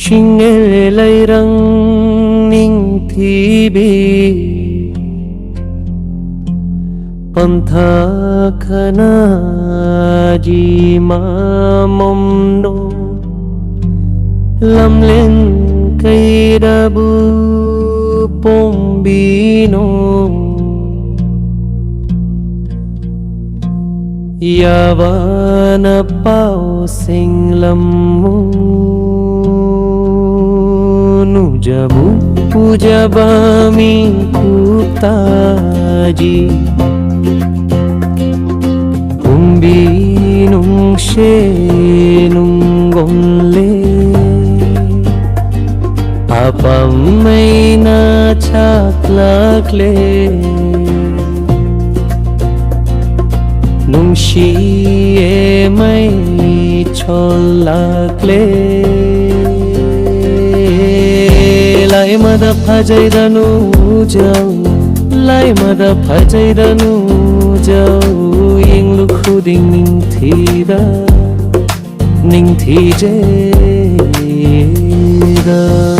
Shinge lai rang ning thi bi Pantha khana ji ma mom do Lam lên cây đa bu pom bi no Ya va na pao sing lam Jabu pujabami kutaji Umbi nung she nung gonle Apamay na chaklakle Nung shi e may cholakle Lai mada phajai danu jau Lai mada phajai danu jau Ying lu khuding ning thi je da